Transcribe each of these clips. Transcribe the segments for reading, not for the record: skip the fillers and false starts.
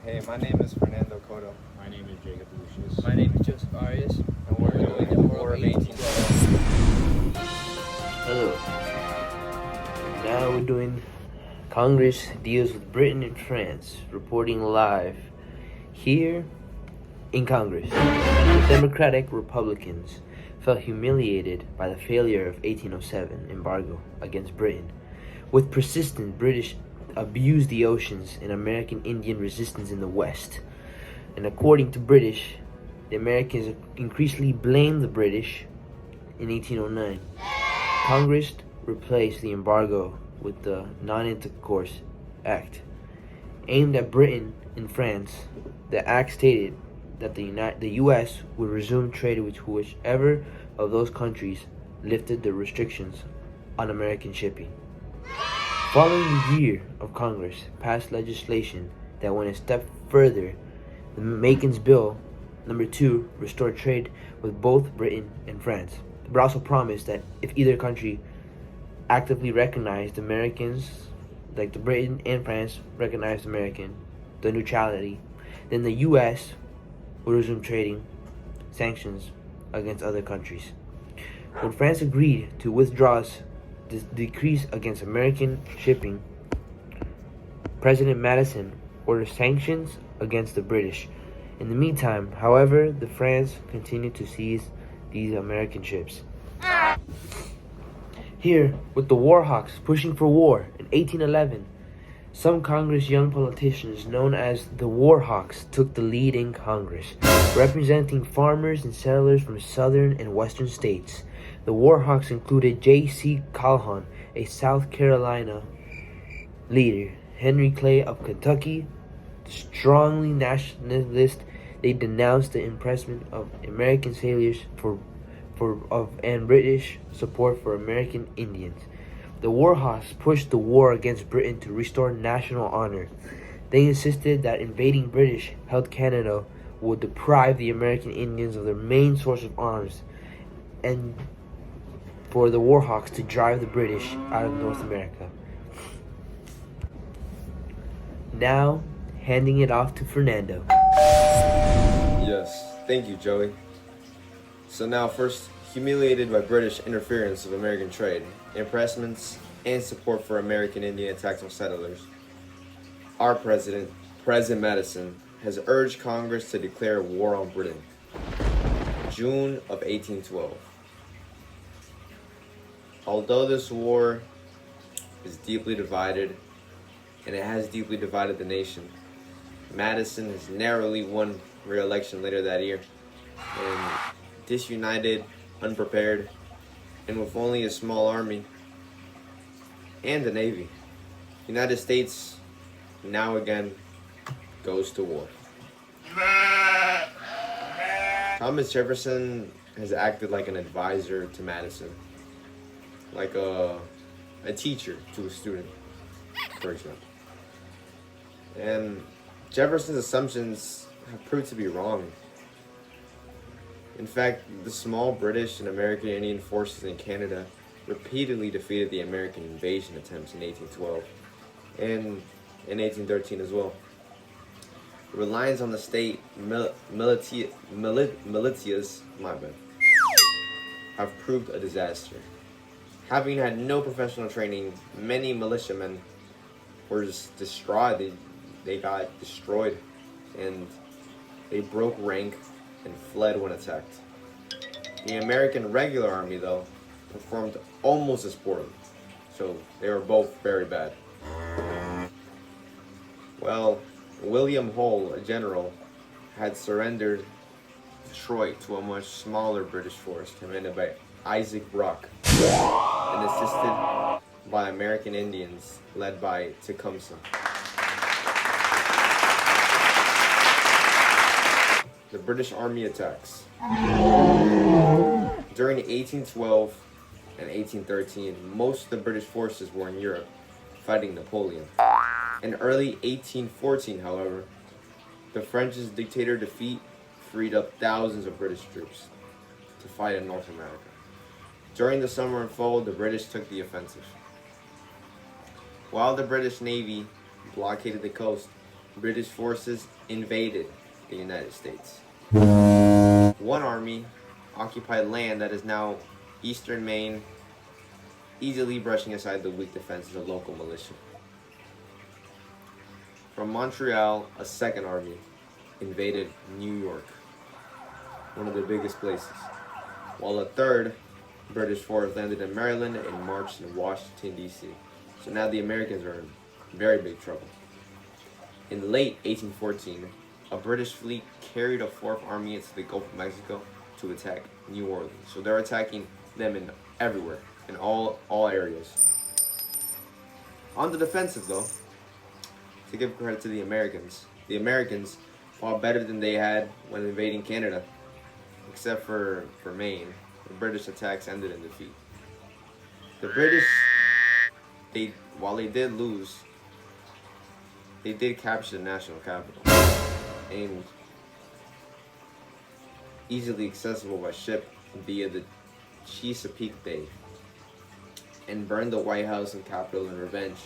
Hey, my name is Fernando Cotto. My name is Jacob Lucius. My name is Joseph Arias. And we're doing the War of 1812. Hello. Now we're doing Congress deals with Britain and France, reporting live here in Congress. The Democratic Republicans felt humiliated by the failure of 1807 embargo against Britain. With persistent British abused the oceans and American Indian resistance in the West. And according to British, the Americans increasingly blamed the British in 1809. Congress replaced the embargo with the Non-Intercourse Act. Aimed at Britain and France, the act stated that the U.S. would resume trade with whichever of those countries lifted the restrictions on American shipping. Following a year of Congress passed legislation that went a step further. The Makin's Bill No. 2 restored trade with both Britain and France, but also promised that if either country actively recognized Americans, like the Britain and France recognized the neutrality, then the U.S. would resume trading sanctions against other countries. When France agreed to withdraw this decrease against American shipping, President Madison ordered sanctions against the British. In the meantime, however, the France continued to seize these American ships. Here, with the Warhawks pushing for war in 1811, some Congress young politicians known as the Warhawks took the lead in Congress, representing farmers and settlers from southern and western states. The Warhawks included J.C. Calhoun, a South Carolina leader, Henry Clay of Kentucky, strongly nationalist. They denounced the imprisonment of American sailors and British support for American Indians. The Warhawks pushed the war against Britain to restore national honor. They insisted that invading British held Canada would deprive the American Indians of their main source of arms, and for the Warhawks to drive the British out of North America. Now, handing it off to Fernando. Yes, thank you, Joey. So now first, humiliated by British interference of American trade, impressments, and support for American Indian attacks on settlers, our President Madison, has urged Congress to declare war on Britain. June of 1812. Although this war is deeply divided, and it has deeply divided the nation, Madison has narrowly won re-election later that year. And disunited, unprepared, and with only a small army and a navy, the United States now again goes to war. Thomas Jefferson has acted like an advisor to Madison, like a teacher to a student, for example. And Jefferson's assumptions have proved to be wrong. In fact, the small British and American Indian forces in Canada repeatedly defeated the American invasion attempts in 1812 and in 1813 as well. Reliance on the state militias have proved a disaster. Having had no professional training, many militiamen were just destroyed. They got destroyed, and they broke rank and fled when attacked. The American regular army, though, performed almost as poorly, so they were both very bad. Well, William Hull, a general, had surrendered Detroit to a much smaller British force commanded by Isaac Brock and assisted by American Indians led by Tecumseh. The British Army attacks. During 1812 and 1813, most of the British forces were in Europe, fighting Napoleon. In early 1814, however, the French's dictator defeat freed up thousands of British troops to fight in North America. During the summer and fall, the British took the offensive. While the British Navy blockaded the coast, British forces invaded the United States. One army occupied land that is now eastern Maine, easily brushing aside the weak defenses of local militia. From Montreal, a second army invaded New York, one of the biggest places, while a third British force landed in Maryland and marched in Washington, D.C. So now the Americans are in very big trouble. In late 1814, a British fleet carried a fourth army into the Gulf of Mexico to attack New Orleans. So they're attacking them in everywhere, in all areas. On the defensive, though, to give credit to the Americans fought better than they had when invading Canada, except for Maine. The British attacks ended in defeat. The British, while they did lose, they did capture the national capital and easily accessible by ship via the Chesapeake Bay, and burned the White House and Capitol in revenge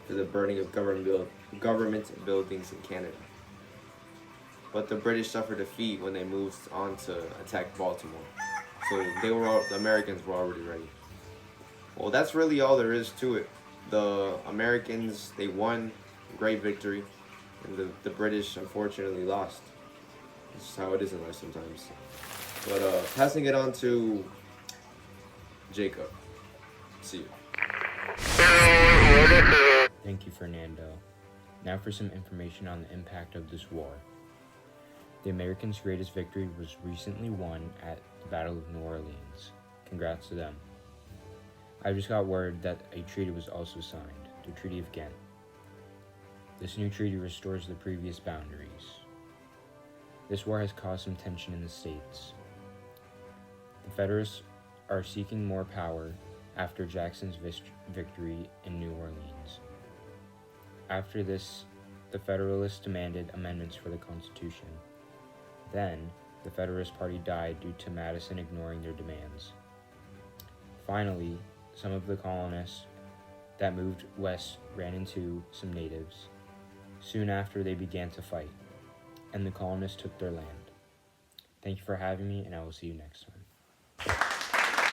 for the burning of government buildings in Canada. But the British suffered defeat when they moved on to attack Baltimore. So the Americans were already ready. Well, that's really all there is to it. The Americans, they won, great victory, and the British unfortunately lost. This is how it is in life sometimes. But passing it on to Jacob. See you. Thank you, Fernando. Now for some information on the impact of this war. The Americans' greatest victory was recently won at the Battle of New Orleans. Congrats to them. I just got word that a treaty was also signed, the Treaty of Ghent. This new treaty restores the previous boundaries. This war has caused some tension in the States. The Federalists are seeking more power after Jackson's victory in New Orleans. After this, the Federalists demanded amendments for the Constitution. Then, the Federalist Party died due to Madison ignoring their demands. Finally, some of the colonists that moved west ran into some natives. Soon after, they began to fight, and the colonists took their land. Thank you for having me, and I will see you next time.